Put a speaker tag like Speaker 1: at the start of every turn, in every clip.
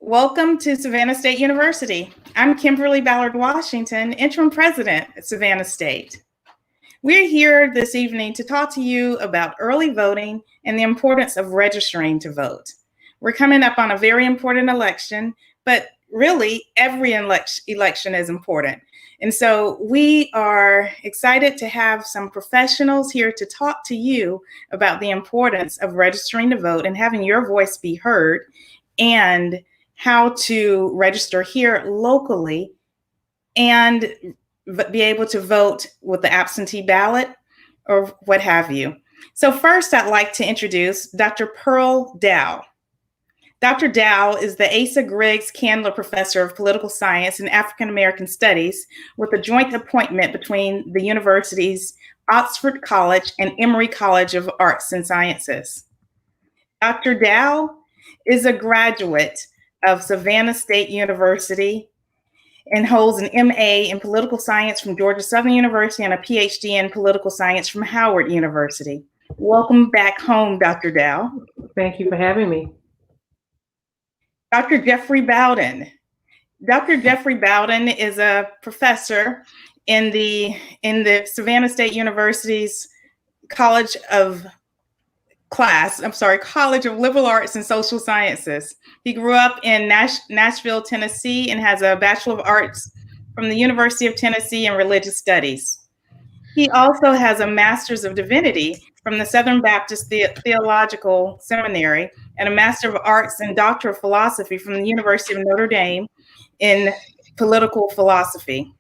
Speaker 1: Welcome to Savannah State University. I'm Kimberly Ballard Washington, Interim President at Savannah State. We're here this evening to talk to you about early voting and the importance of registering to vote. We're coming up on a very important election, but really every election is important. And so we are excited to have some professionals here to talk to you about the importance of registering to vote and having your voice be heard, and how to register here locally and be able to vote with the absentee ballot or what have you. So first, I'd like to introduce Dr. Pearl Dao. Dr. Dao is the Asa Griggs Candler Professor of Political Science and African American Studies with a joint appointment between the universities Oxford College and Emory College of Arts and Sciences. Dr. Dao is a graduate of Savannah State University and holds an MA in political science from Georgia Southern University and a PhD in political science from Howard University. Welcome back home, Dr. Dao.
Speaker 2: Thank you for having me.
Speaker 1: Dr. Jeffrey Bowden. Dr. Jeffrey Bowden is a professor in the Savannah State University's College of Liberal Arts and Social Sciences. He grew up in Nashville, Tennessee, and has a Bachelor of Arts from the University of Tennessee in Religious Studies. He also has a Master's of Divinity from the Southern Baptist Theological Seminary and a Master of Arts and Doctor of Philosophy from the University of Notre Dame in Political Philosophy.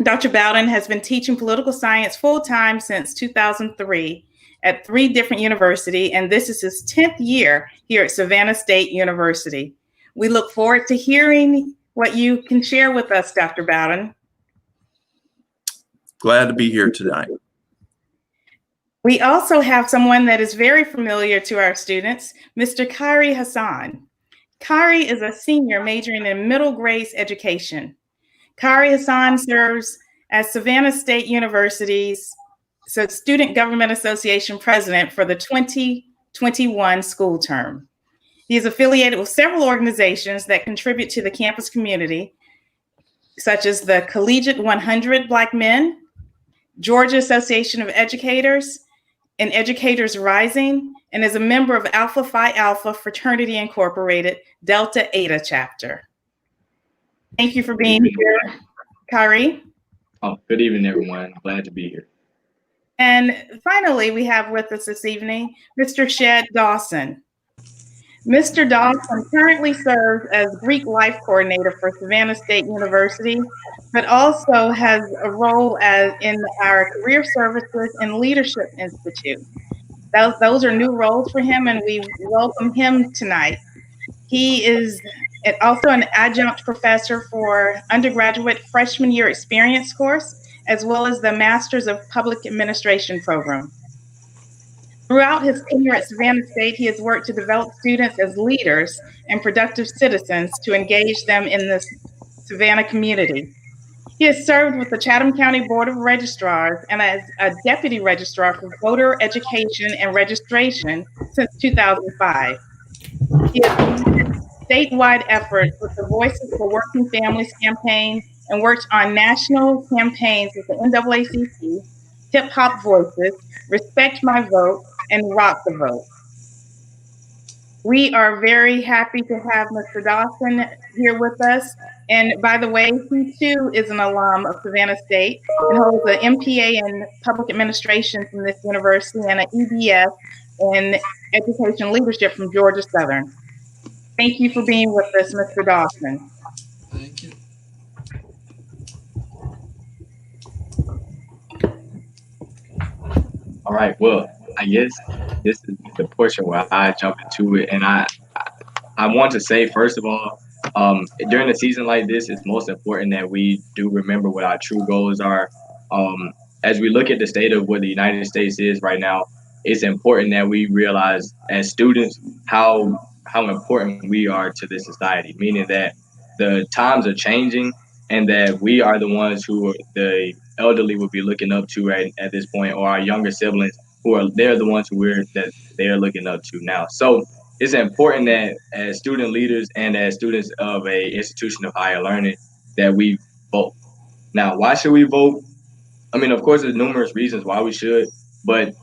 Speaker 1: Dr. Bowden has been teaching political science full-time since 2003 at 3 different universities, and this is his 10th year here at Savannah State University. We look forward to hearing what you can share with us, Dr. Bowden.
Speaker 3: Glad to be here tonight.
Speaker 1: We also have someone that is very familiar to our students, Mr. Kyrie Hassan. Kyrie is a senior majoring in middle grades education. Kyrie Hassan serves as Savannah State University's Student Government Association president for the 2021 school term. He is affiliated with several organizations that contribute to the campus community, such as the Collegiate 100 Black Men, Georgia Association of Educators, and Educators Rising, and is a member of Alpha Phi Alpha Fraternity Incorporated, Delta Eta chapter. Thank you for being here, Kyrie.
Speaker 4: Oh, good evening, everyone. Glad to be here.
Speaker 1: And finally, we have with us this evening, Mr. Shed Dawson. Mr. Dawson currently serves as Greek Life Coordinator for Savannah State University, but also has a role in our Career Services and Leadership Institute. Those are new roles for him, and we welcome him tonight. He is also an adjunct professor for undergraduate freshman year experience course, as well as the Masters of Public Administration program. Throughout his tenure at Savannah State, he has worked to develop students as leaders and productive citizens to engage them in the Savannah community. He has served with the Chatham County Board of Registrars and as a Deputy Registrar for Voter Education and Registration since 2005. He has led statewide efforts with the Voices for Working Families campaign and worked on national campaigns with the NAACP, Hip Hop Voices, Respect My Vote, and Rock the Vote. We are very happy to have Mr. Dawson here with us. And by the way, he too is an alum of Savannah State and holds an MPA in Public Administration from this university and an EBS in Education Leadership from Georgia Southern. Thank you for being with us, Mr. Dawson.
Speaker 4: Thank you. All right, well, I guess this is the portion where I jump into it. And I want to say, first of all, during a season like this, it's most important that we do remember what our true goals are. As we look at the state of where the United States is right now, it's important that we realize as students how important we are to this society, meaning that the times are changing and that we are the ones who the elderly would be looking up to at this point, or our younger siblings they're the ones they're looking up to now. So it's important that as student leaders and as students of a institution of higher learning that we vote. Now, why should we vote? I mean, of course, there's numerous reasons why we should, but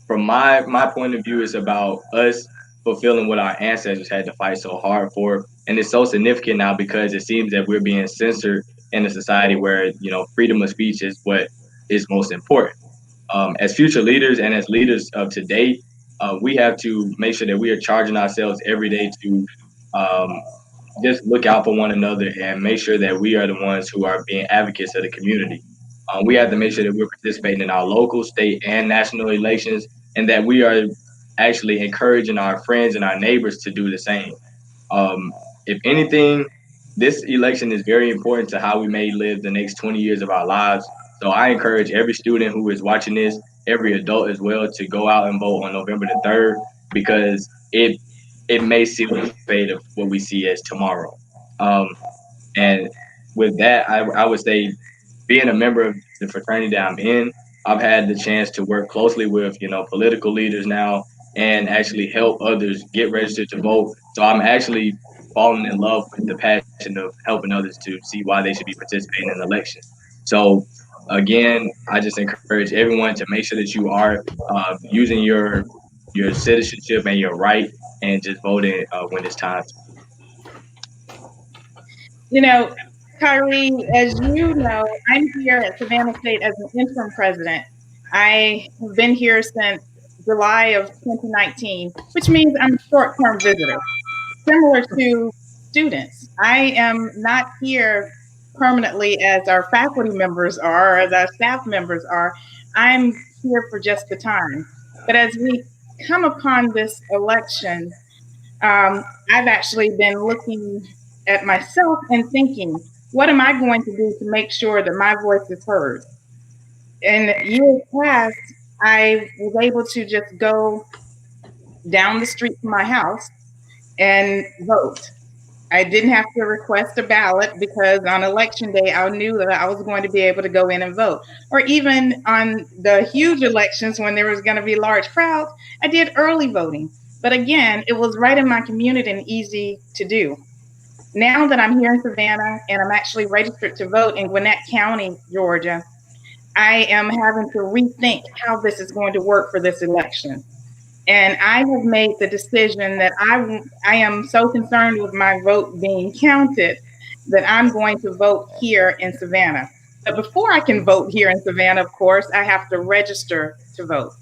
Speaker 4: from my point of view, it's about us fulfilling what our ancestors had to fight so hard for, and it's so significant now because it seems that we're being censored in a society where freedom of speech is what is most important. As future leaders and as leaders of today, we have to make sure that we are charging ourselves every day to um, just look out for one another and make sure that we are the ones who are being advocates of the community. We have to make sure that we're participating in our local, state, and national elections, and that we are actually encouraging our friends and our neighbors to do the same. If anything, this election is very important to how we may live the next 20 years of our lives. So I encourage every student who is watching this, every adult as well, to go out and vote on November the 3rd because it may seal the fate of what we see as tomorrow. Um, and with that, I would say being a member of the fraternity that I'm in, I've had the chance to work closely with, political leaders now and actually help others get registered to vote. So I'm actually falling in love with the passion of helping others to see why they should be participating in elections. So again, I just encourage everyone to make sure that you are using your citizenship and your right and just voting when it's time.
Speaker 1: You know, Kyrie, as you know, I'm here at Savannah State as an interim president. I have been here since July of 2019, which means I'm a short-term visitor, similar to students. I am not here permanently as our faculty members are, or as our staff members are. I'm here for just the time. But as we come upon this election, I've actually been looking at myself and thinking, what am I going to do to make sure that my voice is heard? In years past, I was able to just go down the street from my house and vote. I didn't have to request a ballot because on election day, I knew that I was going to be able to go in and vote. Or even on the huge elections when there was going to be large crowds, I did early voting. But again, it was right in my community and easy to do. Now that I'm here in Savannah and I'm actually registered to vote in Gwinnett County, Georgia, I am having to rethink how this is going to work for this election. And I have made the decision that I am so concerned with my vote being counted that I'm going to vote here in Savannah. But before I can vote here in Savannah, of course, I have to register to vote.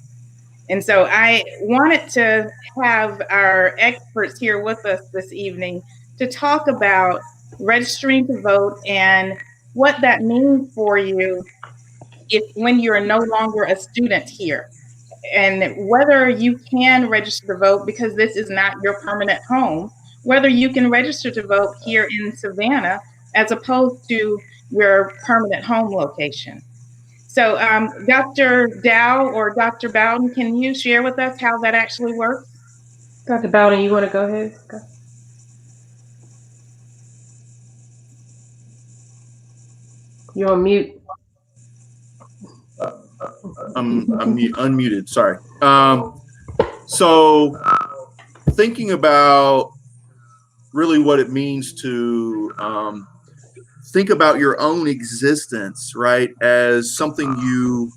Speaker 1: And so I wanted to have our experts here with us this evening to talk about registering to vote and what that means for you when you're no longer a student here, and whether you can register to vote because this is not your permanent home, whether you can register to vote here in Savannah as opposed to your permanent home location. So Dr. Dao or Dr. Bowden, can you share with us how that actually works?
Speaker 2: Dr. Bowden, you want to go ahead? Go. You're on mute.
Speaker 3: I'm unmuted. Sorry. So thinking about really what it means to think about your own existence, right, as something you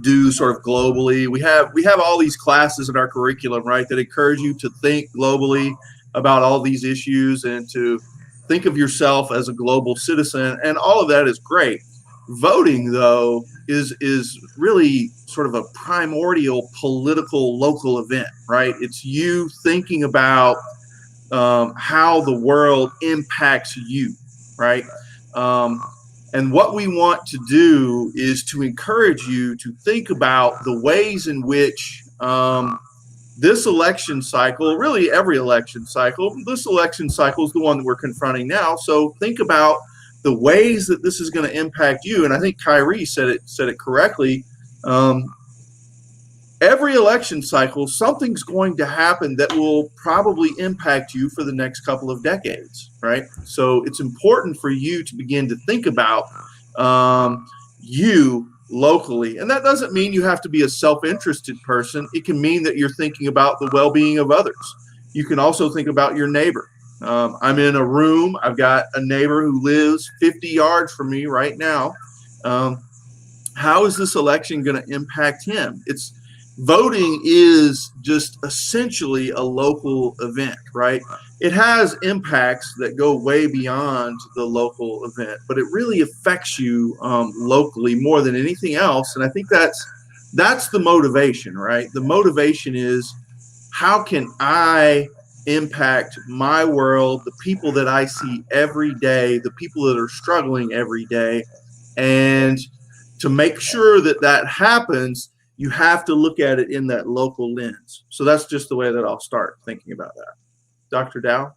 Speaker 3: do sort of globally. We have all these classes in our curriculum, right, that encourage you to think globally about all these issues and to think of yourself as a global citizen, and all of that is great. Voting, though, is really sort of a primordial political local event, right? It's you thinking about how the world impacts you, right? And what we want to do is to encourage you to think about the ways in which this election cycle, really every election cycle, this election cycle is the one that we're confronting now. So think about the ways that this is going to impact you. And I think Kyrie said it correctly. Every election cycle, something's going to happen that will probably impact you for the next couple of decades, right? So it's important for you to begin to think about you locally. And that doesn't mean you have to be a self-interested person. It can mean that you're thinking about the well-being of others. You can also think about your neighbor. I'm in a room. I've got a neighbor who lives 50 yards from me right now. How is this election going to impact him? Voting is just essentially a local event, right? It has impacts that go way beyond the local event, but it really affects you locally more than anything else. And I think that's the motivation, right? The motivation is, how can I impact my world, the people that I see every day, the people that are struggling every day? And to make sure that that happens, you have to look at it in that local lens. So that's just the way that I'll start thinking about that. Dr. Dao?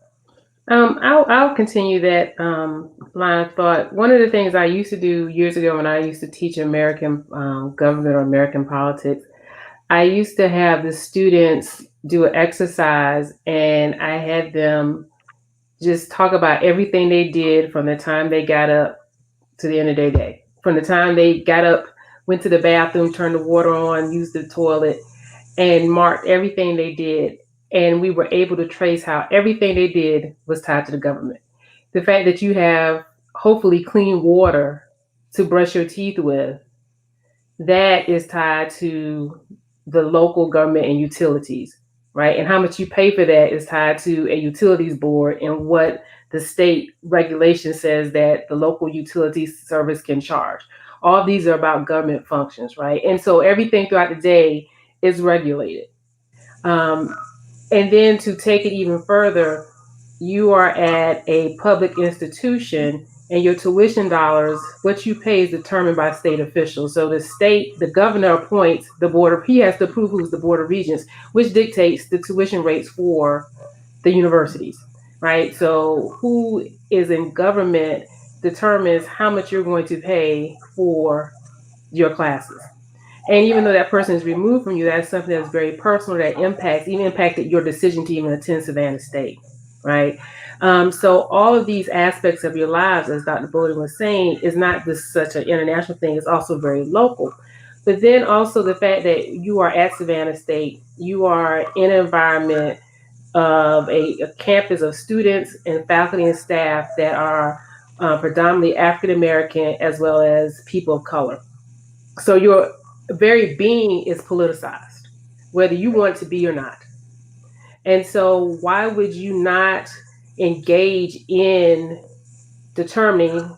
Speaker 2: I'll continue that line of thought. One of the things I used to do years ago when I used to teach American government or American politics, I used to have the students do an exercise, and I had them just talk about everything they did from the time they got up to the end of their day. From the time they got up, went to the bathroom, turned the water on, used the toilet, and marked everything they did. And we were able to trace how everything they did was tied to the government. The fact that you have hopefully clean water to brush your teeth with, that is tied to the local government and utilities, right? And how much you pay for that is tied to a utilities board and what the state regulation says that the local utility service can charge. All these are about government functions, right? And so everything throughout the day is regulated. And then to take it even further, you are at a public institution and your tuition dollars, what you pay is determined by state officials. So the governor appoints the board he has to approve who's the board of regents, which dictates the tuition rates for the universities, right? So who is in government determines how much you're going to pay for your classes. And even though that person is removed from you, that's something that's very personal that impacted your decision to even attend Savannah State, right? So all of these aspects of your lives, as Dr. Bowden was saying, is not just such an international thing, it's also very local. But then also the fact that you are at Savannah State, you are in an environment of a campus of students and faculty and staff that are predominantly African American as well as people of color. So your very being is politicized, whether you want it to be or not. And so why would you not engage in determining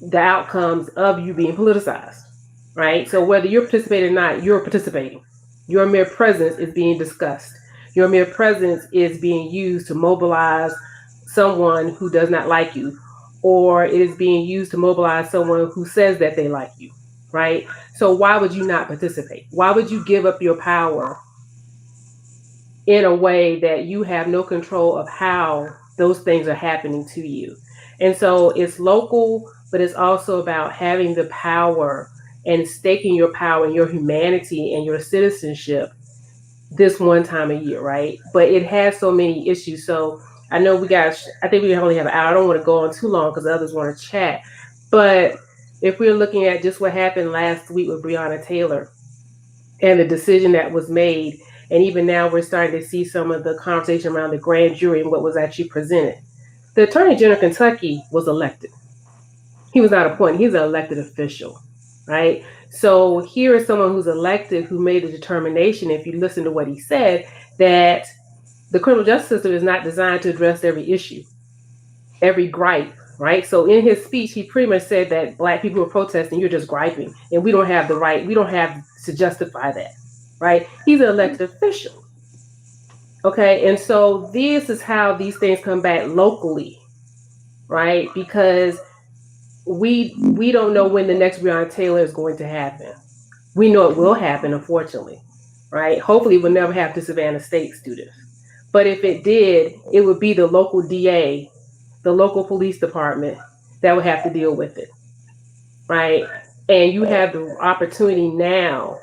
Speaker 2: the outcomes of you being politicized, right? So whether you're participating or not, you're participating. Your mere presence is being discussed. Your mere presence is being used to mobilize someone who does not like you, or it is being used to mobilize someone who says that they like you, right? So why would you not participate? Why would you give up your power in a way that you have no control of how those things are happening to you? And so it's local, but it's also about having the power and staking your power and your humanity and your citizenship this one time a year, right? But it has so many issues. So I know I think we only have an hour. I don't want to go on too long because others want to chat. But if we're looking at just what happened last week with Breonna Taylor and the decision that was made, and even now we're starting to see some of the conversation around the grand jury and what was actually presented. The Attorney General of Kentucky was elected. He was not appointed. He's an elected official, right? So here is someone who's elected who made a determination, if you listen to what he said, that the criminal justice system is not designed to address every issue, every gripe, right? So in his speech, he pretty much said that Black people are protesting, you're just griping, and we don't have the right, we don't have to justify that, right? He's an elected official. Okay, and so this is how these things come back locally, right? Because we don't know when the next Breonna Taylor is going to happen. We know it will happen, unfortunately, right? Hopefully it will never happen to Savannah State students. But if it did, it would be the local DA, the local police department that would have to deal with it, right? And you have the opportunity now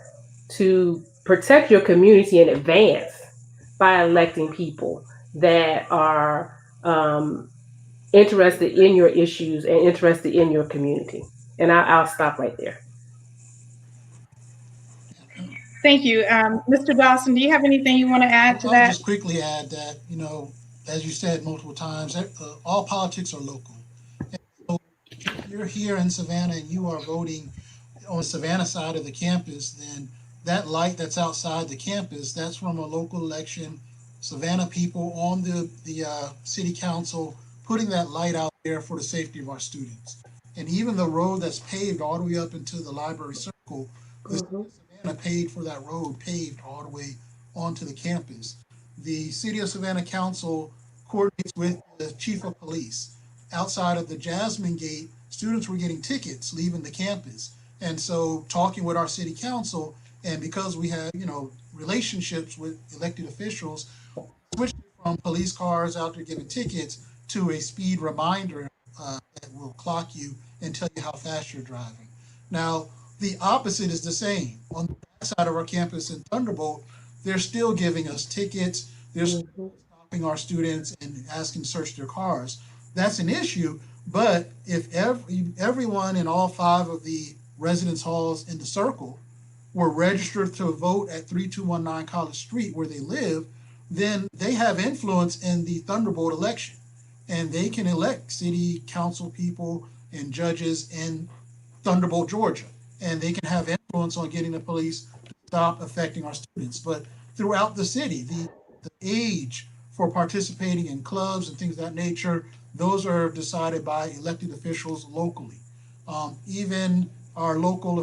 Speaker 2: to protect your community in advance by electing people that are interested in your issues and interested in your community. And I'll stop right there.
Speaker 1: Thank you. Mr. Dawson, do you have anything you want to add to
Speaker 5: I'll
Speaker 1: that?
Speaker 5: just quickly add that, as you said multiple times, all politics are local. And so if you're here in Savannah and you are voting on the Savannah side of the campus, then that light that's outside the campus, that's from a local election, Savannah people on the city council putting that light out there for the safety of our students. And even the road that's paved all the way up into the library circle, the city of Savannah paid for that road paved all the way onto the campus. The city of Savannah council coordinates with the chief of police. Outside of the Jasmine Gate, students were getting tickets leaving the campus. And so talking with our city council, and because we have, relationships with elected officials, switched from police cars out there giving tickets to a speed reminder that will clock you and tell you how fast you're driving. Now, the opposite is the same. On the back side of our campus in Thunderbolt, they're still giving us tickets. They're still stopping our students and asking to search their cars. That's an issue, but if everyone in all 5 of the residence halls in the circle were registered to vote at 3219 College Street where they live, then they have influence in the Thunderbolt election. And they can elect city council people and judges in Thunderbolt, Georgia. And they can have influence on getting the police to stop affecting our students. But throughout the city, the age for participating in clubs and things of that nature, those are decided by elected officials locally. Even our local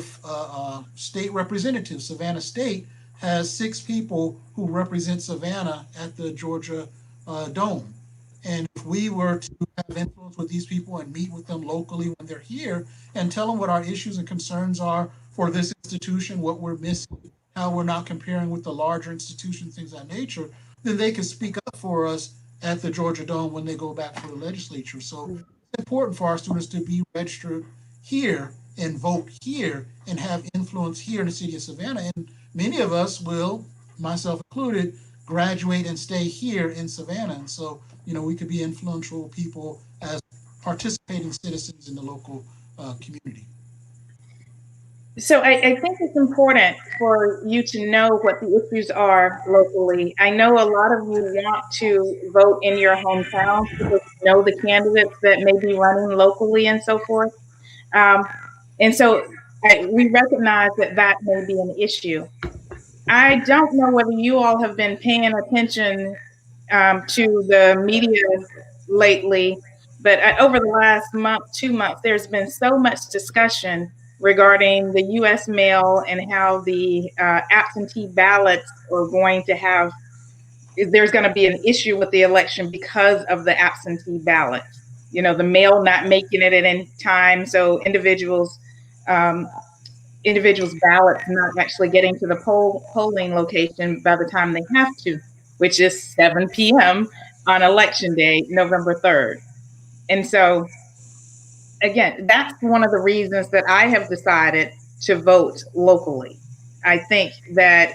Speaker 5: state representative, Savannah State, has 6 people who represent Savannah at the Georgia Dome. And if we were to have influence with these people and meet with them locally when they're here and tell them what our issues and concerns are for this institution, what we're missing, how we're not comparing with the larger institutions, things of that nature, then they can speak up for us at the Georgia Dome when they go back for the legislature. So it's important for our students to be registered here and vote here and have influence here in the city of Savannah. And many of us will, myself included, graduate and stay here in Savannah. And so, we could be influential people as participating citizens in the local community.
Speaker 1: So I think it's important for you to know what the issues are locally. I know a lot of you want to vote in your hometown because you know the candidates that may be running locally and so forth. And so we recognize that may be an issue. I don't know whether you all have been paying attention to the media lately, but over the last month, 2 months, there's been so much discussion regarding the U.S. mail and how the absentee ballots are going to have, there's going to be an issue with the election because of the absentee ballot. The mail not making it at any time, so individuals' ballots not actually getting to the polling location by the time they have to, which is 7 p.m. on election day, November 3rd. And so, again, that's one of the reasons that I have decided to vote locally. I think that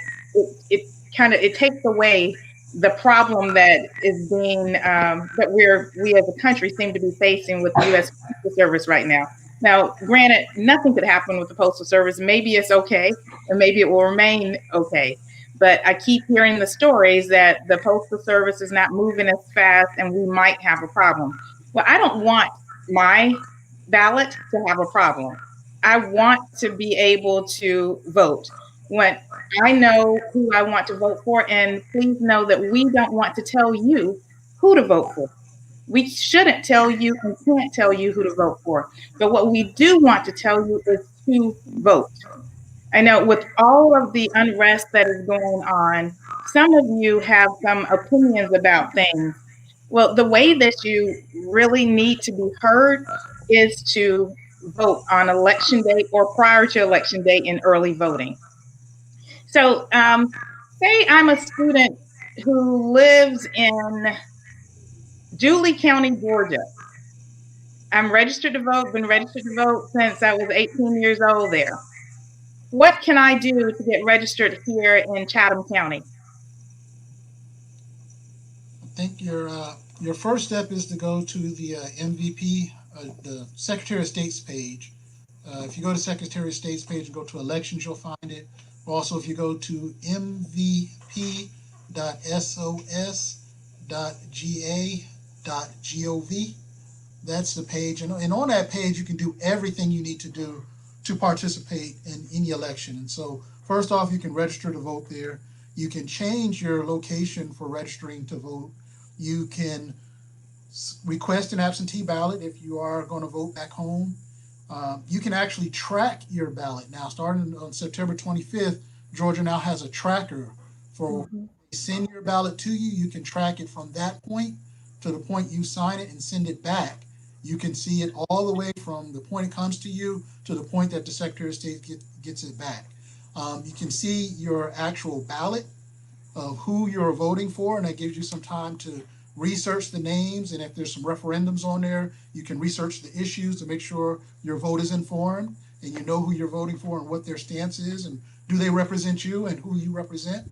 Speaker 1: it takes away the problem that is being that we as a country seem to be facing with the U.S. Postal Service right now. Now, granted, nothing could happen with the Postal Service. Maybe it's okay, and maybe it will remain okay. But I keep hearing the stories that the Postal Service is not moving as fast, and we might have a problem. Well, I don't want my ballot to have a problem. I want to be able to vote when I know who I want to vote for, and please know that we don't want to tell you who to vote for. We shouldn't tell you and can't tell you who to vote for. But what we do want to tell you is to vote. I know with all of the unrest that is going on, some of you have some opinions about things. Well, the way that you really need to be heard is to vote on election day or prior to election day in early voting. So say I'm a student who lives in Dooley County, Georgia. I'm registered to vote, been registered to vote since I was 18 years old there. What can I do to get registered here in Chatham County?
Speaker 5: I think your first step is to go to the MVP, the Secretary of State's page. If you go to Secretary of State's page and go to elections, you'll find it. Also, if you go to mvp.sos.ga.gov, that's the page. And on that page, you can do everything you need to do to participate in any election. And so, first off, you can register to vote there. You can change your location for registering to vote. You can request an absentee ballot if you are going to vote back home. You can actually track your ballot now. Starting on September 25th, Georgia now has a tracker for send your ballot to you. You can track it from that point to the point you sign it and send it back. You can see it all the way from the point it comes to you to the point that the Secretary of State gets it back. You can see your actual ballot of who you're voting for, and that gives you some time to research the names, and if there's some referendums on there, you can research the issues to make sure your vote is informed and you know who you're voting for and what their stance is and do they represent you and who you represent.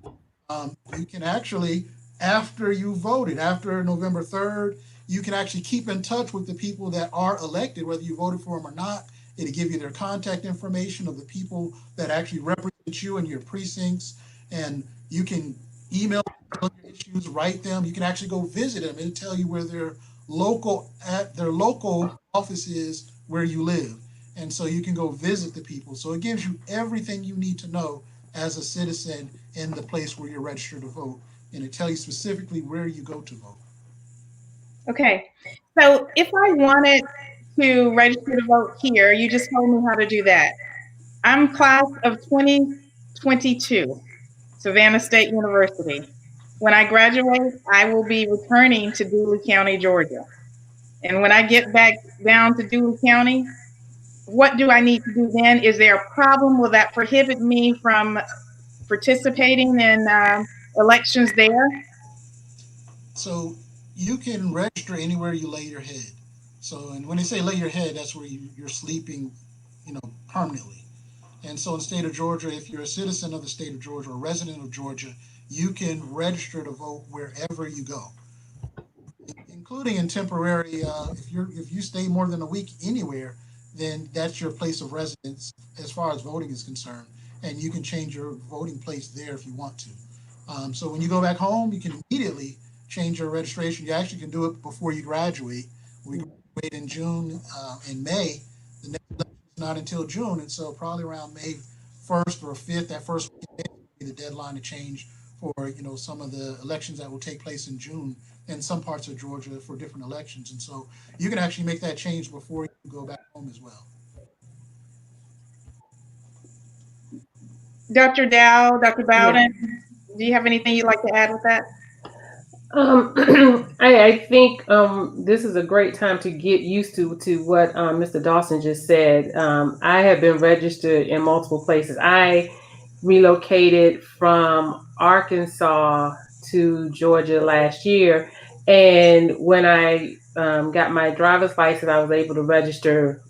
Speaker 5: You can actually, after you voted, after November 3rd, you can actually keep in touch with the people that are elected, whether you voted for them or not. It'll give you their contact information of the people that actually represent you in your precincts, and you can email your issues, write them. You can actually go visit them and tell you where their local office is where you live. And so you can go visit the people. So it gives you everything you need to know as a citizen in the place where you're registered to vote. And it tells you specifically where you go to vote.
Speaker 1: Okay. So if I wanted to register to vote here, you just told me how to do that. I'm class of 2022, Savannah State University. When I graduate, I will be returning to Dooley County, Georgia. And when I get back down to Dooley County, what do I need to do then? Is there a problem? Will that prohibit me from participating in elections there?
Speaker 5: So you can register anywhere you lay your head. So, and when they say lay your head, that's where you're sleeping, permanently. And so in the state of Georgia, if you're a citizen of the state of Georgia or a resident of Georgia, you can register to vote wherever you go, including in temporary. If you stay more than a week anywhere, then that's your place of residence as far as voting is concerned, and you can change your voting place there if you want to. So when you go back home, you can immediately change your registration. You actually can do it before you graduate. We graduate in June and May. The next election is not until June, and so probably around May 1st or 5th, that first week will be the deadline to change for some of the elections that will take place in June in some parts of Georgia for different elections. And so you can actually make that change before you go back home as well.
Speaker 1: Dr. Dao, Dr. Bowden, do you have anything you'd like to add with that?
Speaker 2: I think this is a great time to get used to what Mr. Dawson just said. I have been registered in multiple places. I relocated from Arkansas to Georgia last year, and when I got my driver's license, I was able to register.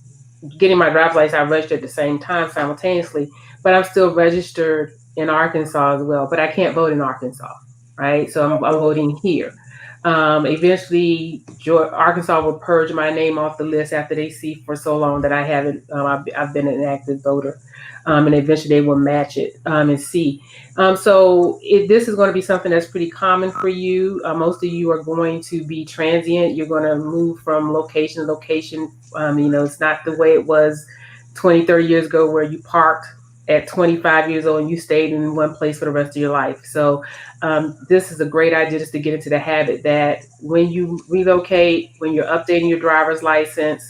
Speaker 2: Getting my driver's license, I registered at the same time simultaneously, but I'm still registered in Arkansas as well. But I can't vote in Arkansas, right? So I'm voting here. Eventually, Arkansas will purge my name off the list after they see for so long that I haven't. I've been an active voter, and eventually they will match it and see. So this is going to be something that's pretty common for you. Most of you are going to be transient. You're going to move from location to location. It's not the way it was 20, 30 years ago where you parked at 25 years old and you stayed in one place for the rest of your life. So this is a great idea just to get into the habit that when you relocate, when you're updating your driver's license,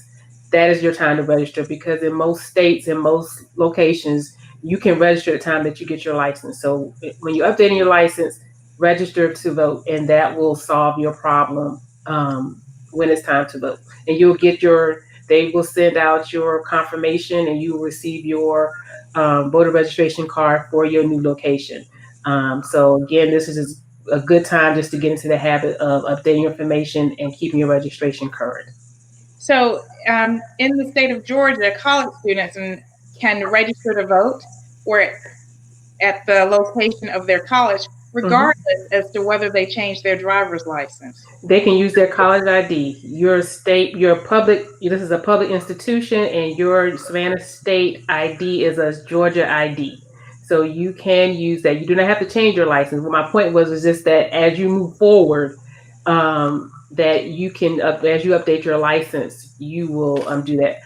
Speaker 2: that is your time to register, because in most states, in most locations, you can register at the time that you get your license. So when you're updating your license, register to vote, and that will solve your problem when it's time to vote. And they will send out your confirmation and you will receive your voter registration card for your new location. So again, this is a good time just to get into the habit of updating your information and keeping your registration current.
Speaker 1: So in the state of Georgia, college students can register to vote or at the location of their college, regardless as to whether they change their driver's license.
Speaker 2: They can use their college ID. This is a public institution, and your Savannah State ID is a Georgia ID. So you can use that. You do not have to change your license. What my point was just that as you move forward, that you can, as you update your license, you will do that.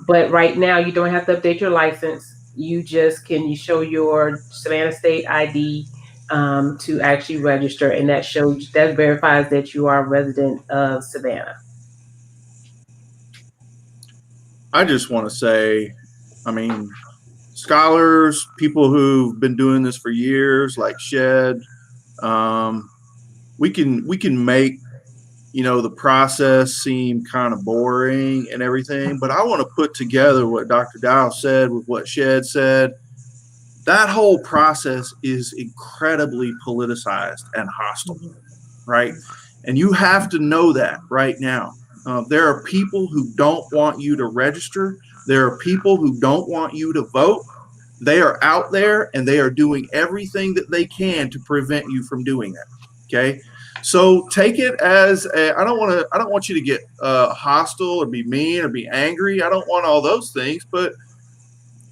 Speaker 2: But right now, you don't have to update your license. You just can show your Savannah State ID to actually register, and that verifies that you are a resident of Savannah.
Speaker 3: I just want to say, I mean, scholars, people who've been doing this for years, like Shed, we can make, you know, the process seem kind of boring and everything, but I want to put together what Dr. Dow said with what Shed said. That whole process is incredibly politicized and hostile, right? And you have to know that right now. There are people who don't want you to register. There are people who don't want you to vote. They are out there and they are doing everything that they can to prevent you from doing that. Okay. So take it as I don't want you to get hostile or be mean or be angry. I don't want all those things, but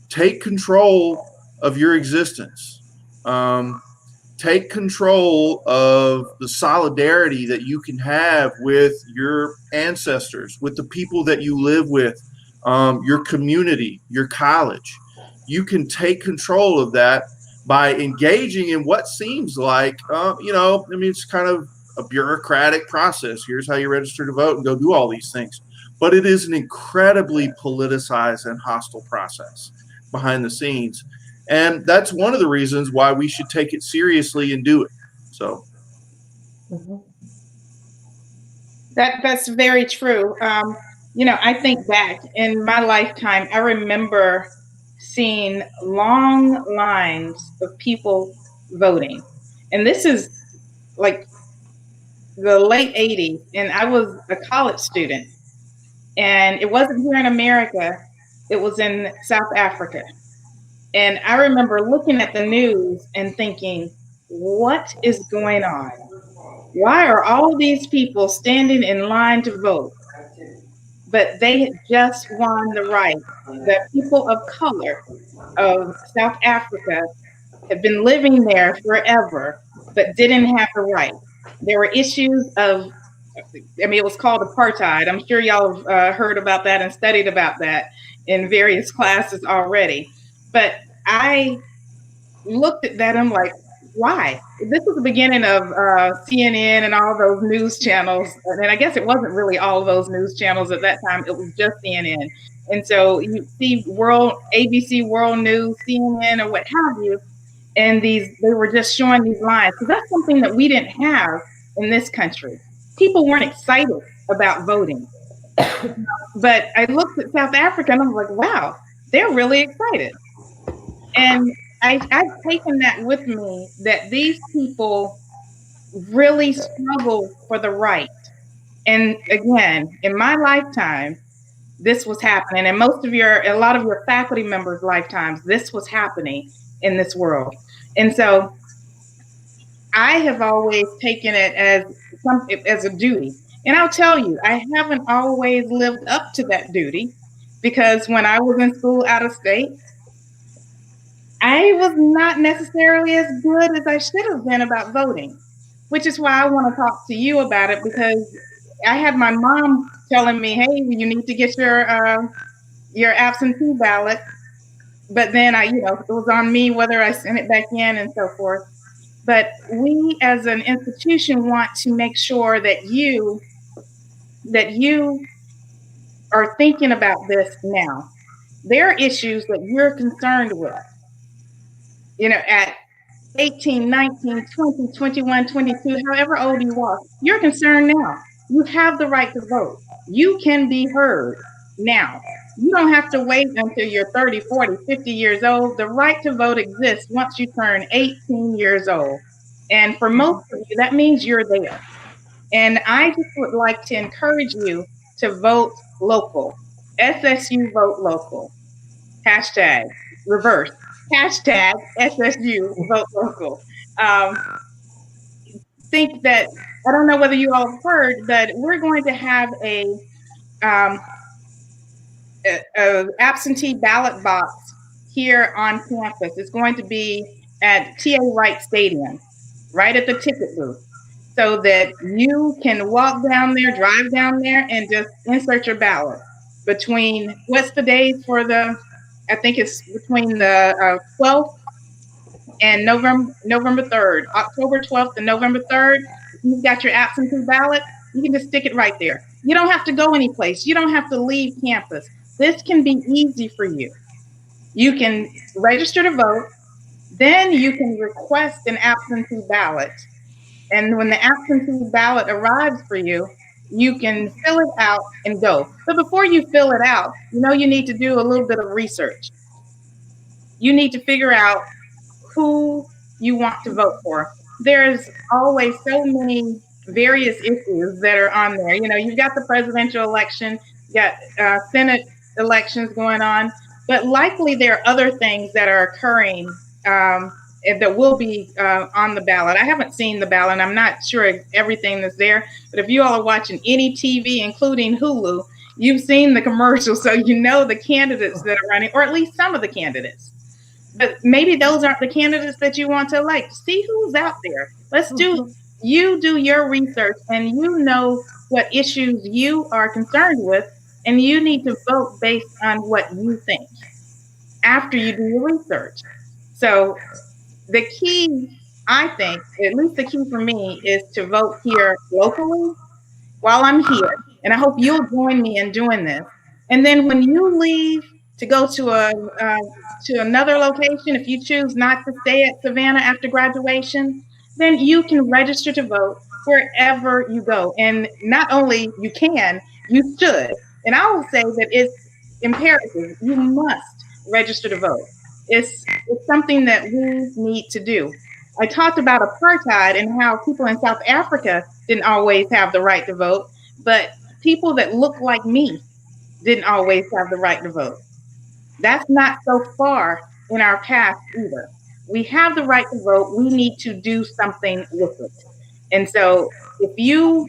Speaker 3: take control of your existence. Take control of the solidarity that you can have with your ancestors, with the people that you live with, your community, your college. You can take control of that by engaging in what seems like, it's kind of a bureaucratic process. Here's how you register to vote and go do all these things. But it is an incredibly politicized and hostile process behind the scenes. And that's one of the reasons why we should take it seriously and do it. So
Speaker 1: that's very true. I think back in my lifetime, I remember seeing long lines of people voting. And this is like the late 80s, and I was a college student. And it wasn't here in America, it was in South Africa. And I remember looking at the news and thinking, what is going on? Why are all these people standing in line to vote? But they had just won the right. The people of color of South Africa had been living there forever, but didn't have the right. There were issues of, it was called apartheid. I'm sure y'all have heard about that and studied about that in various classes already. But I looked at that and I'm like, why? This was the beginning of CNN and all those news channels. And I guess it wasn't really all of those news channels at that time. It was just CNN. And so you see ABC World News, CNN, or what have you. And they were just showing these lines. So that's something that we didn't have in this country. People weren't excited about voting. But I looked at South Africa and I was like, wow, they're really excited. And I've taken that with me, that these people really struggle for the right. And again, in my lifetime, this was happening. And a lot of your faculty members' lifetimes, this was happening in this world. And so I have always taken it as a duty. And I'll tell you, I haven't always lived up to that duty, because when I was in school out of state, I was not necessarily as good as I should have been about voting, which is why I want to talk to you about it, because I had my mom telling me, hey, you need to get your absentee ballot. But then it was on me whether I sent it back in and so forth. But we as an institution want to make sure that you are thinking about this now. There are issues that you're concerned with. At 18, 19, 20, 21, 22, however old you are, you're concerned now. You have the right to vote. You can be heard now. You don't have to wait until you're 30, 40, 50 years old. The right to vote exists once you turn 18 years old. And for most of you, that means you're there. And I just would like to encourage you to vote local. SSU vote local. Hashtag reverse. Hashtag SSU vote local. Think that, I don't know whether you all have heard, but we're going to have a absentee ballot box here on campus. It's going to be at T.A. Wright Stadium, right at the ticket booth, so that you can walk down there, drive down there, and just insert your ballot. Between what's the days for I think it's between the 12th and November 3rd, October 12th and November 3rd. If you've got your absentee ballot, you can just stick it right there. You don't have to go anyplace. You don't have to leave campus. This can be easy for you. You can register to vote, then you can request an absentee ballot. And when the absentee ballot arrives for you, you can fill it out and go. But before you fill it out, you need to do a little bit of research. You need to figure out who you want to vote for. There's always so many various issues that are on there. You've got the presidential election, you got Senate elections going on, but likely there are other things that are occurring that will be on the ballot. I haven't seen the ballot. I'm not sure everything that's there, but if you all are watching any TV, including Hulu, you've seen the commercials, so you know the candidates that are running, or at least some of the candidates. But maybe those aren't the candidates that you want to elect. See who's out there. You do your research, and you know what issues you are concerned with, and you need to vote based on what you think after you do your research. So the key, I think, at least the key for me, is to vote here locally while I'm here. And I hope you'll join me in doing this. And then when you leave to go to another location, if you choose not to stay at Savannah after graduation, then you can register to vote wherever you go. And not only you can, you should. And I will say that it's imperative. You must register to vote. It's something that we need to do. I talked about apartheid and how people in South Africa didn't always have the right to vote, but people that look like me didn't always have the right to vote. That's not so far in our past either. We have the right to vote. We need to do something with it. And so if you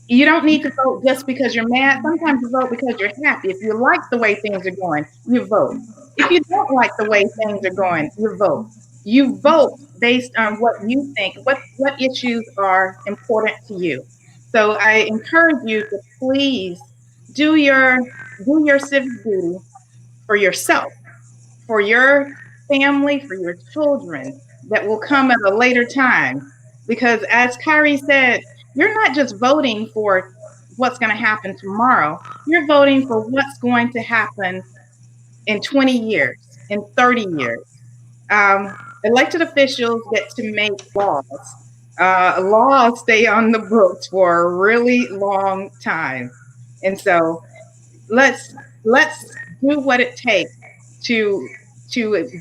Speaker 1: don't need to vote just because you're mad. Sometimes you vote because you're happy. If you like the way things are going, you vote. If you don't like the way things are going, you vote. You vote based on what you think, what issues are important to you. So I encourage you to please do your civic duty for yourself, for your family, for your children that will come at a later time. Because as Kyrie said, you're not just voting for what's going to happen tomorrow. You're voting for what's going to happen in 20 years, in 30 years. Elected officials get to make laws. Laws stay on the books for a really long time. And so let's do what it takes to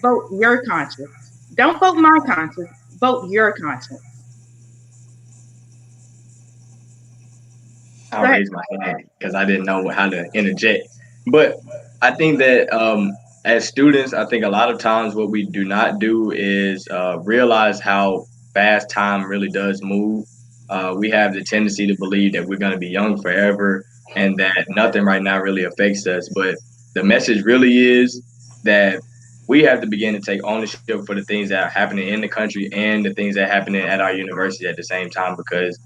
Speaker 1: vote your conscience. Don't vote my conscience, vote your conscience.
Speaker 4: I'll raise my hand because I didn't know how to interject. But I think that as students, I think a lot of times what we do not do is realize how fast time really does move. We have the tendency to believe that we're going to be young forever and that nothing right now really affects us. But the message really is that we have to begin to take ownership for the things that are happening in the country and the things that are happening at our university at the same time, because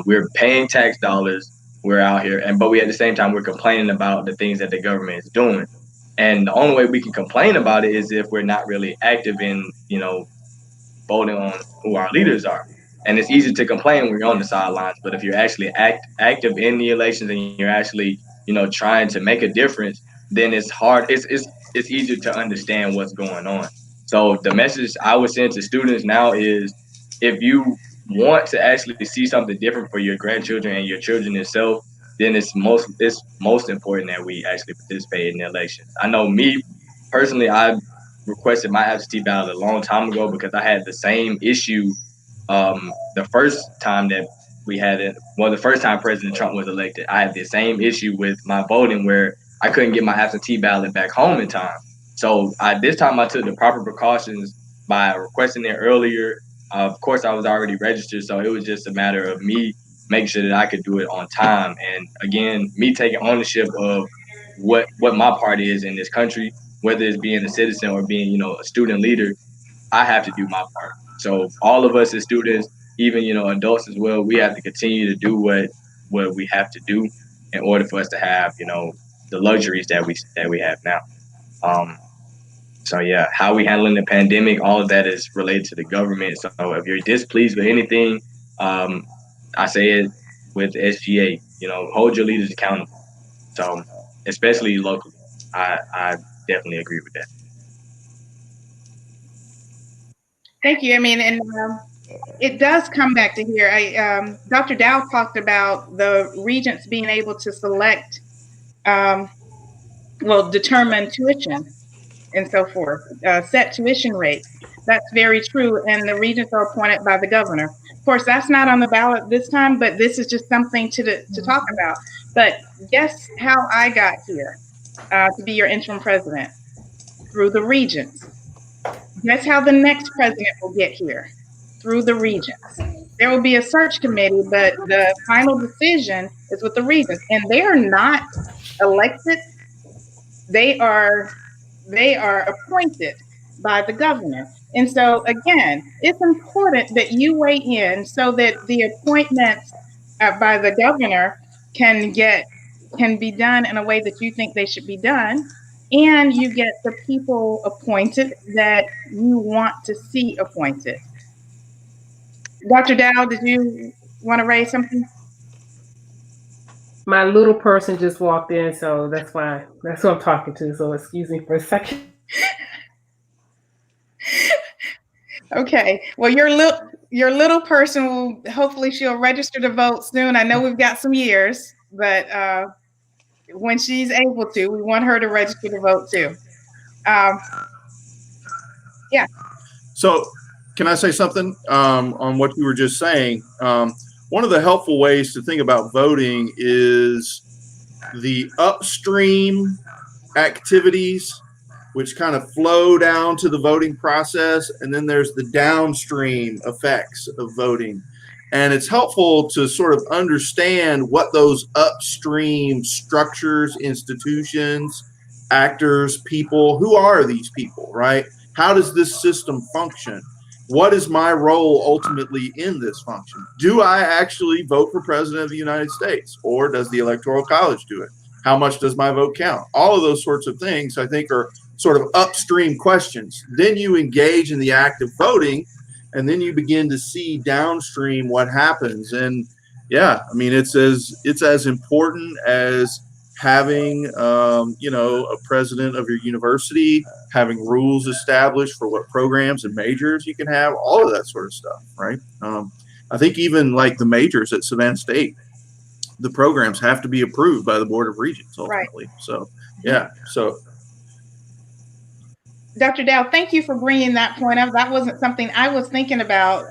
Speaker 4: we're paying tax dollars. We're out here, but we at the same time we're complaining about the things that the government is doing. And the only way we can complain about it is if we're not really active in, voting on who our leaders are. And it's easy to complain when you're on the sidelines, but if you're actually active in the elections and you're actually, trying to make a difference, then it's hard. It's easier to understand what's going on. So the message I would send to students now is, if you want to actually see something different for your grandchildren and your children itself, then it's most important that we actually participate in the elections. I know me personally, I requested my absentee ballot a long time ago because I had the same issue the first time that we had it. Well, the first time President Trump was elected, I had the same issue with my voting where I couldn't get my absentee ballot back home in time. So this time I took the proper precautions by requesting it earlier. Of course, I was already registered, so it was just a matter of me making sure that I could do it on time. And again, me taking ownership of what my part is in this country, whether it's being a citizen or being, you know, a student leader, I have to do my part. So all of us as students, even, you know, adults as well, we have to continue to do what we have to do in order for us to have, you know, the luxuries that we have now. So yeah, how we handling the pandemic, all of that is related to the government. So if you're displeased with anything, I say it with SGA, you know, hold your leaders accountable. So especially locally, I definitely agree with that.
Speaker 1: Thank you. I mean, and it does come back to here. Dr. Dao talked about the regents being able to select, determine tuition and so forth, set tuition rates. That's very true. And the regents are appointed by the governor. Of course, that's not on the ballot this time, but this is just something to talk about. But guess how I got here to be your interim president? Through the regents. Guess how the next president will get here? Through the regents. There will be a search committee, but the final decision is with the regents. And they are not elected. They are appointed by the governor. And so again, it's important that you weigh in so that the appointments by the governor can be done in a way that you think they should be done, and you get the people appointed that you want to see appointed. Dr. Dao, did you want to raise something?
Speaker 2: My little person just walked in, so that's who I'm talking to. So excuse me for a second.
Speaker 1: Okay. Well, your little person will hopefully she'll register to vote soon. I know we've got some years, but when she's able to, we want her to register to vote too. Yeah.
Speaker 3: So can I say something on what you were just saying? One of the helpful ways to think about voting is the upstream activities, which kind of flow down to the voting process, and then there's the downstream effects of voting. And it's helpful to sort of understand what those upstream structures, institutions, actors, people, who are these people, right? How does this system function? What is my role ultimately in this function? Do I actually vote for president of the United States, or does the Electoral College do it? How much does my vote count? All of those sorts of things, I think, are sort of upstream questions. Then you engage in the act of voting, and then you begin to see downstream what happens. And yeah, I mean, it's as important as having a president of your university, having rules established for what programs and majors you can have, all of that sort of stuff, right? I think even like the majors at Savannah State, the programs have to be approved by the Board of Regents ultimately. Right. So yeah, so.
Speaker 1: Dr. Dao, thank you for bringing that point up. That wasn't something I was thinking about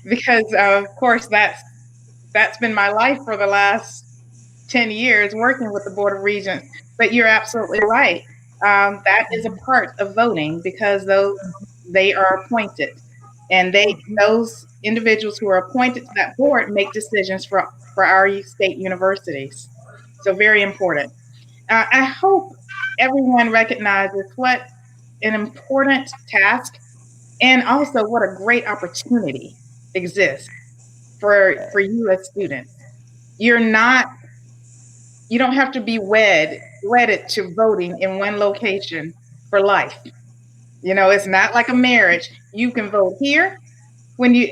Speaker 1: because, of course, that's been my life for the last 10 years working with the Board of Regents. But you're absolutely right. That is a part of voting because they are appointed, and those individuals who are appointed to that board make decisions for our state universities. So very important. I hope everyone recognizes what an important task and also what a great opportunity exists for you as students. You don't have to be wedded to voting in one location for life. You know, it's not like a marriage. You can vote here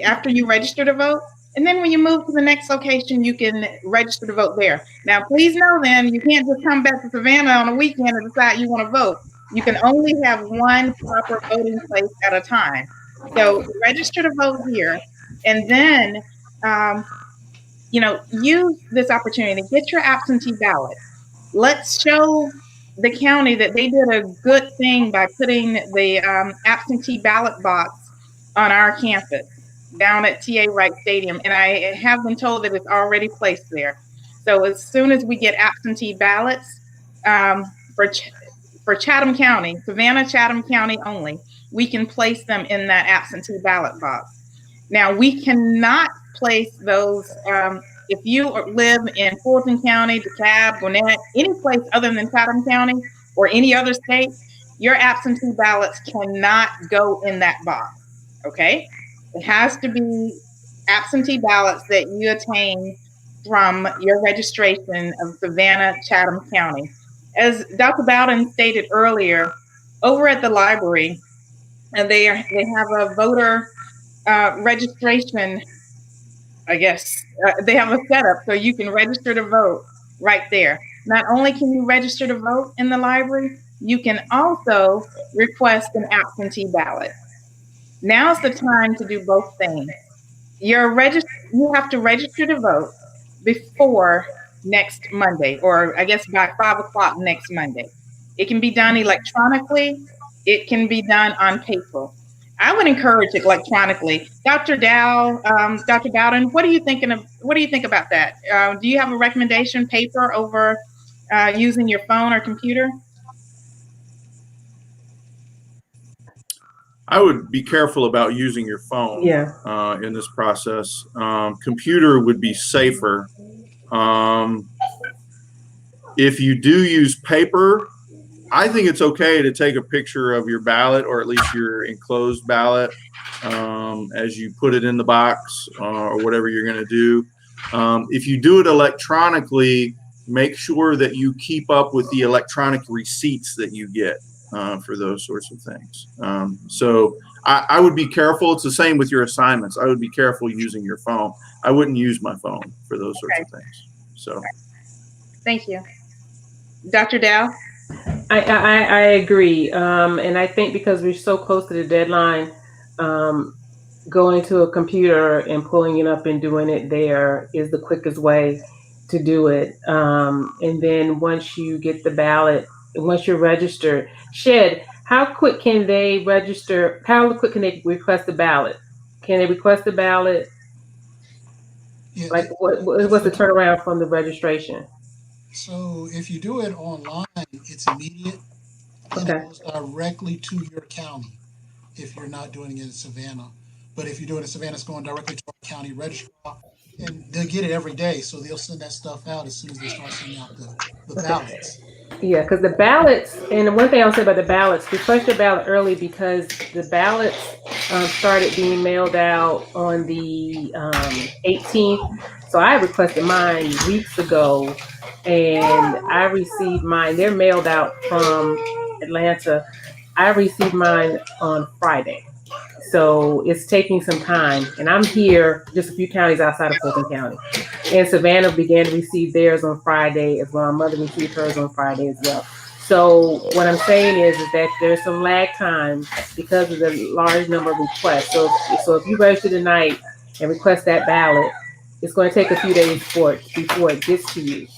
Speaker 1: after you register to vote, and then when you move to the next location, you can register to vote there. Now, please know then, you can't just come back to Savannah on a weekend and decide you want to vote. You can only have one proper voting place at a time. So register to vote here, and then use this opportunity to get your absentee ballot. Let's show the county that they did a good thing by putting the absentee ballot box on our campus down at T.A. Wright Stadium. And I have been told that it's already placed there. So as soon as we get absentee ballots for Chatham County, Savannah, Chatham County only, we can place them in that absentee ballot box. Now, we cannot place those if you live in Fulton County, DeKalb, Gwinnett, any place other than Chatham County or any other state, your absentee ballots cannot go in that box. Okay? It has to be absentee ballots that you attain from your registration of Savannah, Chatham County. As Dr. Bowden stated earlier, over at the library, and they have a voter registration. I guess they have a setup so you can register to vote right there. Not only can you register to vote in the library, you can also request an absentee ballot. Now's the time to do both things. You have to register to vote before next Monday, or I guess by 5 o'clock next Monday. It can be done electronically. It can be done on paper. I would encourage electronically. Dr. Dr. Bowden, what are you thinking of? What do you think about that? Do you have a recommendation, paper over using your phone or computer?
Speaker 3: I would be careful about using your phone in this process. Computer would be safer. If you do use paper, I think it's okay to take a picture of your ballot, or at least your enclosed ballot, as you put it in the box or whatever you're going to do. If you do it electronically, make sure that you keep up with the electronic receipts that you get for those sorts of things. So I would be careful. It's the same with your assignments. I would be careful using your phone. I wouldn't use my phone for those sorts of things. So,
Speaker 1: thank you. Dr. Dao?
Speaker 2: I agree. And I think because we're so close to the deadline, going to a computer and pulling it up and doing it there is the quickest way to do it. And then once you get the ballot, once you're registered, Shed, how quick can they register? How quick can they request the ballot? Can they request the ballot?
Speaker 5: Yeah,
Speaker 2: Like what's the turnaround from the registration?
Speaker 5: so if you do it online, it's immediate and it goes directly to your county if you're not doing it in Savannah. But if you do it in Savannah, it's going directly to our county registrar, and they'll get it every day. So they'll send that stuff out as soon as they start sending out the ballots.
Speaker 2: Yeah, because the ballots, and one thing I'll say about the ballots, request your ballot early because the ballots started being mailed out on the 18th. So I requested mine weeks ago, and I received mine. They're mailed out from Atlanta. I received mine on Friday. So it's taking some time. And I'm here just a few counties outside of Fulton County. And Savannah began to receive theirs on Friday as well. My mother received hers on Friday as well. So what I'm saying is that there's some lag time because of the large number of requests. So if you register tonight and request that ballot, it's going to take a few days before it gets to you.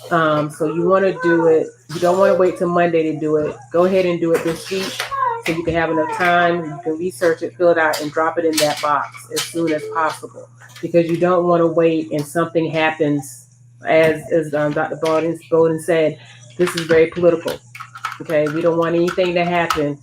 Speaker 2: So you want to do it. You don't want to wait till Monday to do it. Go ahead and do it this week so you can have enough time. You can research it, fill it out, and drop it in that box as soon as possible. Because you don't want to wait and something happens, as Dr. Bowden said, this is very political. Okay, we don't want anything to happen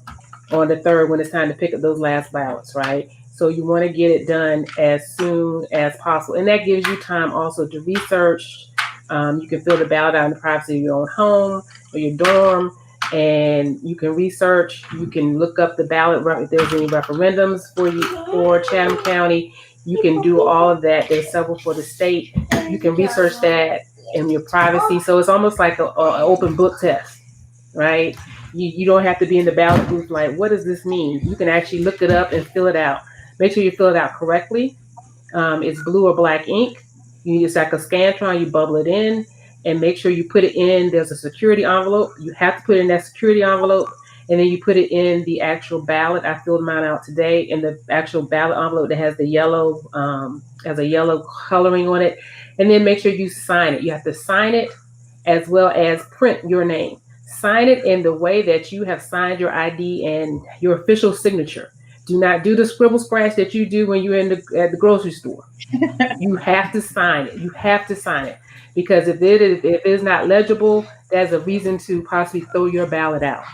Speaker 2: on the 3rd when it's time to pick up those last ballots, right? So you want to get it done as soon as possible. And that gives you time also to research. You can fill the ballot out in the privacy of your own home or your dorm, and you can research. You can look up the ballot if there's any referendums for Chatham County. You can do all of that. There's several for the state. You can research that in your privacy. So it's almost like an open book test, right? You don't have to be in the ballot booth like, what does this mean? You can actually look it up and fill it out. Make sure you fill it out correctly. It's blue or black ink. You use like a Scantron, you bubble it in, and make sure you put it in. There's a security envelope. You have to put it in that security envelope, and then you put it in the actual ballot. I filled mine out today in the actual ballot envelope that has the yellow, has a yellow coloring on it. And then make sure you sign it. You have to sign it as well as print your name. Sign it in the way that you have signed your ID and your official signature. Do not do the scribble scratch that you do when you're at the grocery store. You have to sign it. You have to sign it, because if it is not legible, that's a reason to possibly throw your ballot out.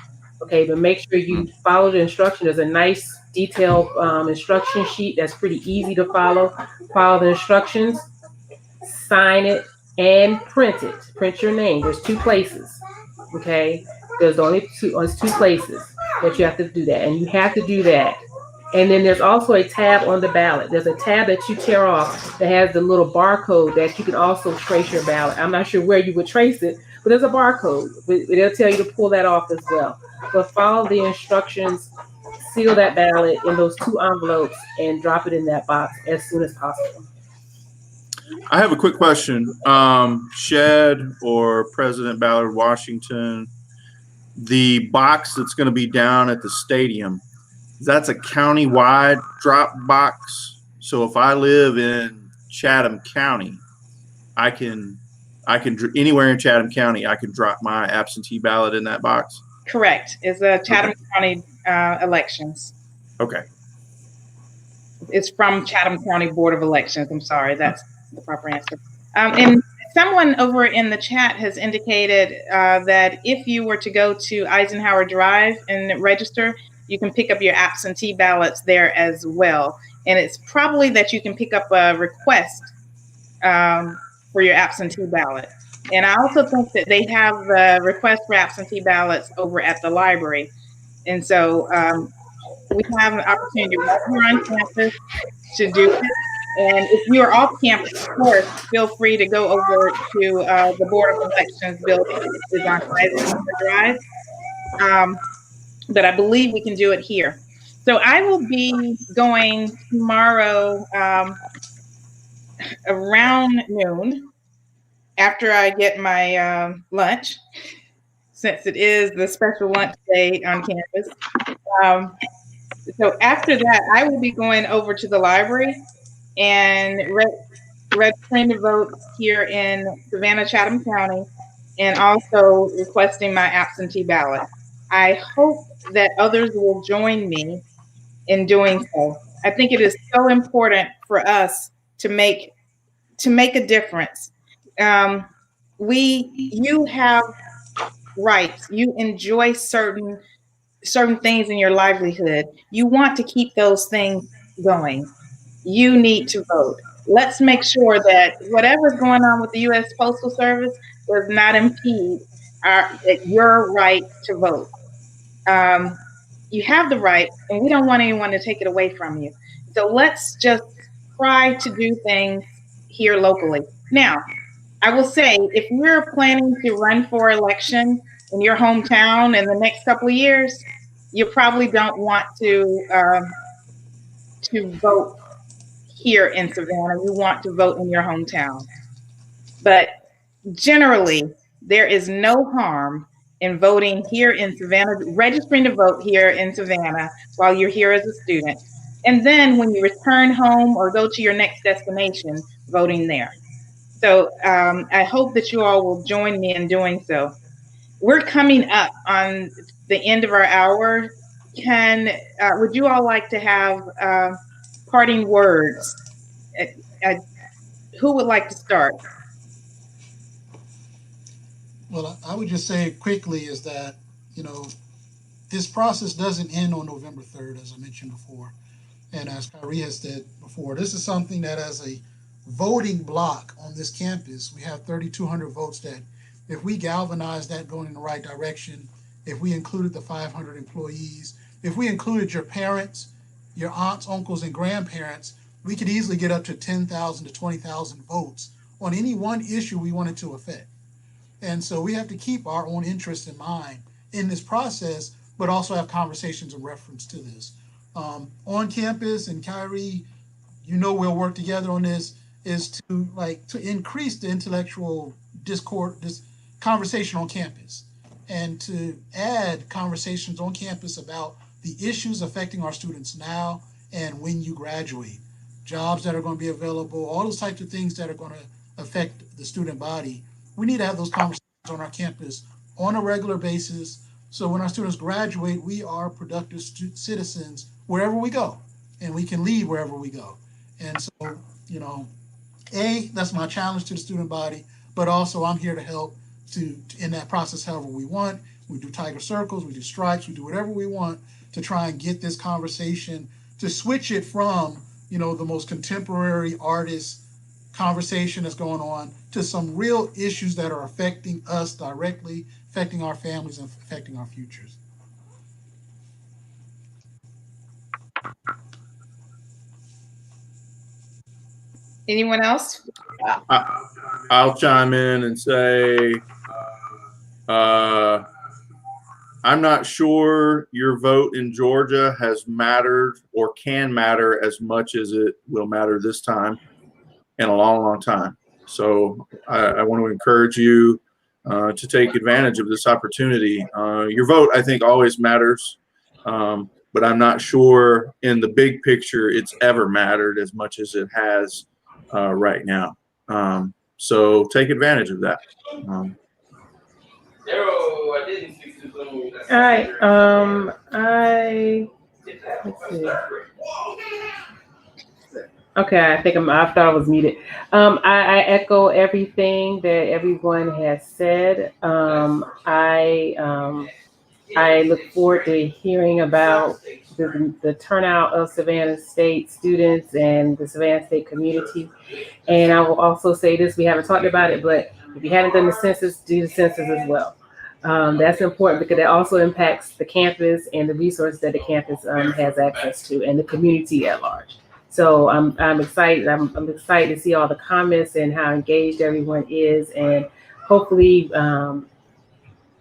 Speaker 2: Okay, but make sure you follow the instruction. There's a nice detailed instruction sheet that's pretty easy to follow. Follow the instructions, sign it, and print it. Print your name. There's 2 places. Okay, there's only two places. that you have to do that, and you have to do that. And then there's also a tab on the ballot. There's a tab that you tear off that has the little barcode that you can also trace your ballot. I'm not sure where you would trace it, but there's a barcode. But they'll tell you to pull that off as well. But follow the instructions, seal that ballot in those 2 envelopes, and drop it in that box as soon as possible.
Speaker 3: I have a quick question. Shed or President Ballard Washington, the box that's going to be down at the stadium, that's a county-wide drop box. So if I live in Chatham County, I can anywhere in Chatham County, I can drop my absentee ballot in that box.
Speaker 1: Correct. It's a Chatham County elections.
Speaker 3: Okay.
Speaker 1: It's from Chatham County Board of Elections. I'm sorry, that's the proper answer. And someone over in the chat has indicated that if you were to go to Eisenhower Drive and register, you can pick up your absentee ballots there as well. And it's probably that you can pick up a request for your absentee ballot. And I also think that they have the request for absentee ballots over at the library. And so we have an opportunity right here on campus to do it. And if you are off campus, of course, feel free to go over to the Board of Elections building. It's on Eisenhower Drive. But I believe we can do it here. So I will be going tomorrow around noon after I get my lunch, since it is the special lunch day on campus. So after that, I will be going over to the library and registering to vote here in Savannah, Chatham County, and also requesting my absentee ballot. I hope that others will join me in doing so. I think it is so important for us to make a difference. You have rights. You enjoy certain things in your livelihood. You want to keep those things going. You need to vote. Let's make sure that whatever's going on with the U.S. Postal Service does not impede your right to vote. You have the right, and we don't want anyone to take it away from you. So let's just try to do things here locally. Now, I will say, if you're planning to run for election in your hometown in the next couple of years, you probably don't want to vote here in Savannah. You want to vote in your hometown. But generally, there is no harm in voting here in Savannah, registering to vote here in Savannah while you're here as a student. And then when you return home or go to your next destination, voting there. So I hope that you all will join me in doing so. We're coming up on the end of our hour. Would you all like to have parting words? Who would like to start?
Speaker 5: Well, I would just say quickly is that, this process doesn't end on November 3rd, as I mentioned before. And as Kyrie has said before, this is something that as a voting block on this campus, we have 3,200 votes that if we galvanize that going in the right direction, if we included the 500 employees, if we included your parents, your aunts, uncles, and grandparents, we could easily get up to 10,000 to 20,000 votes on any one issue we wanted to affect. And so we have to keep our own interests in mind in this process, but also have conversations in reference to this. On campus, and Kyrie, we'll work together on this, is to increase the intellectual discourse, this conversation on campus, and to add conversations on campus about the issues affecting our students now and when you graduate, jobs that are going to be available, all those types of things that are going to affect the student body. We need to have those conversations on our campus on a regular basis, so when our students graduate, we are productive citizens wherever we go, and we can lead wherever we go. And so, that's my challenge to the student body, but also I'm here to help in that process however we want. We do tiger circles, we do stripes, we do whatever we want to try and get this conversation, to switch it from, the most contemporary artist conversation that's going on to some real issues that are affecting us directly, affecting our families, and affecting our futures.
Speaker 1: Anyone else?
Speaker 3: I'll chime in and say, I'm not sure your vote in Georgia has mattered or can matter as much as it will matter this time in a long, long time. So I want to encourage you to take advantage of this opportunity. Your vote, I think, always matters, but I'm not sure in the big picture it's ever mattered as much as it has right now. So take advantage of that.
Speaker 2: All right. Let's see. Okay, I thought I was muted. I echo everything that everyone has said. I look forward to hearing about the turnout of Savannah State students and the Savannah State community. And I will also say this, we haven't talked about it, but if you haven't done the census, do the census as well. That's important because it also impacts the campus and the resources that the campus has access to and the community at large. So I'm excited. I'm excited to see all the comments and how engaged everyone is, and hopefully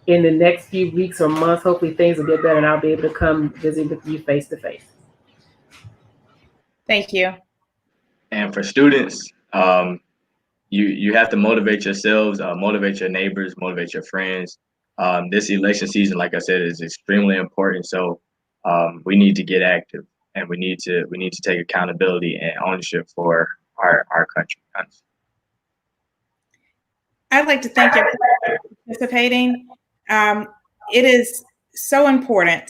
Speaker 2: in the next few weeks or months, hopefully things will get better and I'll be able to come visit with you face to face.
Speaker 1: Thank you.
Speaker 4: And for students, you have to motivate yourselves, motivate your neighbors, motivate your friends. This election season, like I said, is extremely important. So we need to get active, and we need to take accountability and ownership for our country.
Speaker 1: I'd like to thank everyone for participating. It is so important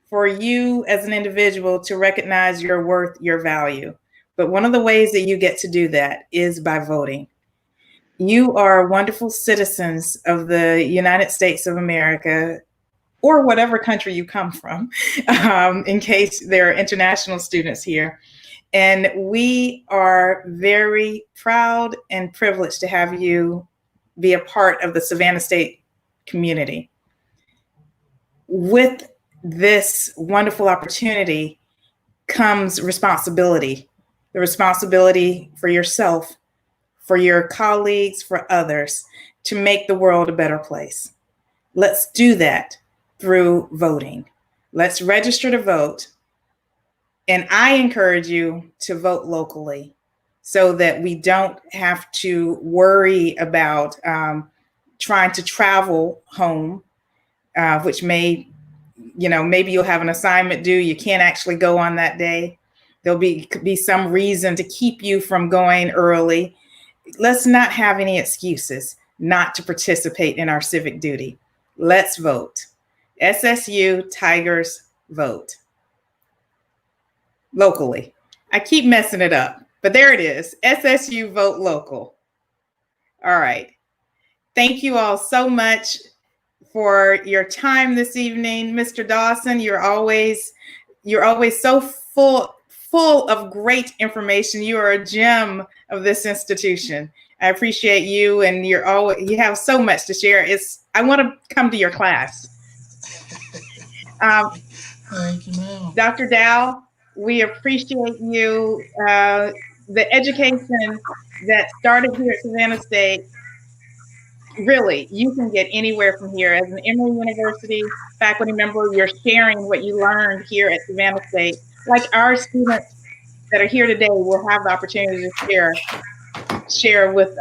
Speaker 1: for you as an individual to recognize your worth, your value. But one of the ways that you get to do that is by voting. You are wonderful citizens of the United States of America, or whatever country you come from, in case there are international students here. And we are very proud and privileged to have you be a part of the Savannah State community. With this wonderful opportunity comes responsibility, the responsibility for yourself, for your colleagues, for others, to make the world a better place. Let's do that through voting. Let's register to vote. And I encourage you to vote locally so that we don't have to worry about trying to travel home, which may, maybe you'll have an assignment due. You can't actually go on that day. There'll be some reason to keep you from going early. Let's not have any excuses not to participate in our civic duty. Let's vote. SSU Tigers vote. Locally. I keep messing it up, but there it is. SSU vote local. All right. Thank you all so much for your time this evening. Mr. Dawson, you're always so full of great information. You are a gem of this institution. I appreciate you, and you have so much to share. I want to come to your class.
Speaker 5: Thank you, ma'am.
Speaker 1: Dr. Dao, we appreciate you. The education that started here at Savannah State, really, you can get anywhere from here. As an Emory University faculty member, you're sharing what you learned here at Savannah State. Like our students that are here today will have the opportunity to share with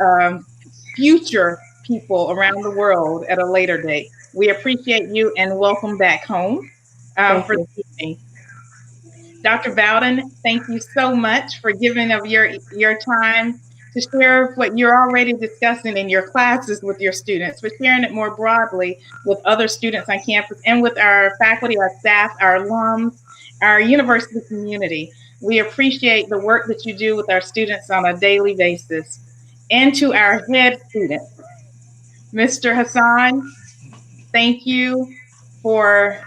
Speaker 1: future people around the world at a later date. We appreciate you and welcome back home for the evening. Dr. Bowden, thank you so much for giving of your time to share what you're already discussing in your classes with your students, for sharing it more broadly with other students on campus and with our faculty, our staff, our alums, our university community. We appreciate the work that you do with our students on a daily basis. And to our head student, Mr. Hassan, thank you for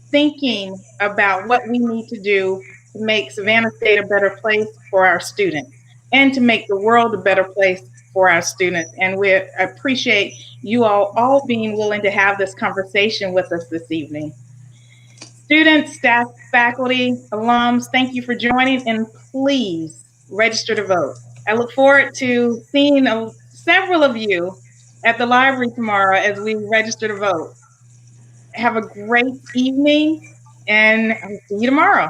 Speaker 1: thinking about what we need to do to make Savannah State a better place for our students and to make the world a better place for our students. And we appreciate you all being willing to have this conversation with us this evening. Students, staff, faculty, alums, thank you for joining, and please register to vote. I look forward to seeing several of you at the library tomorrow as we register to vote. Have a great evening, and I'll see you tomorrow.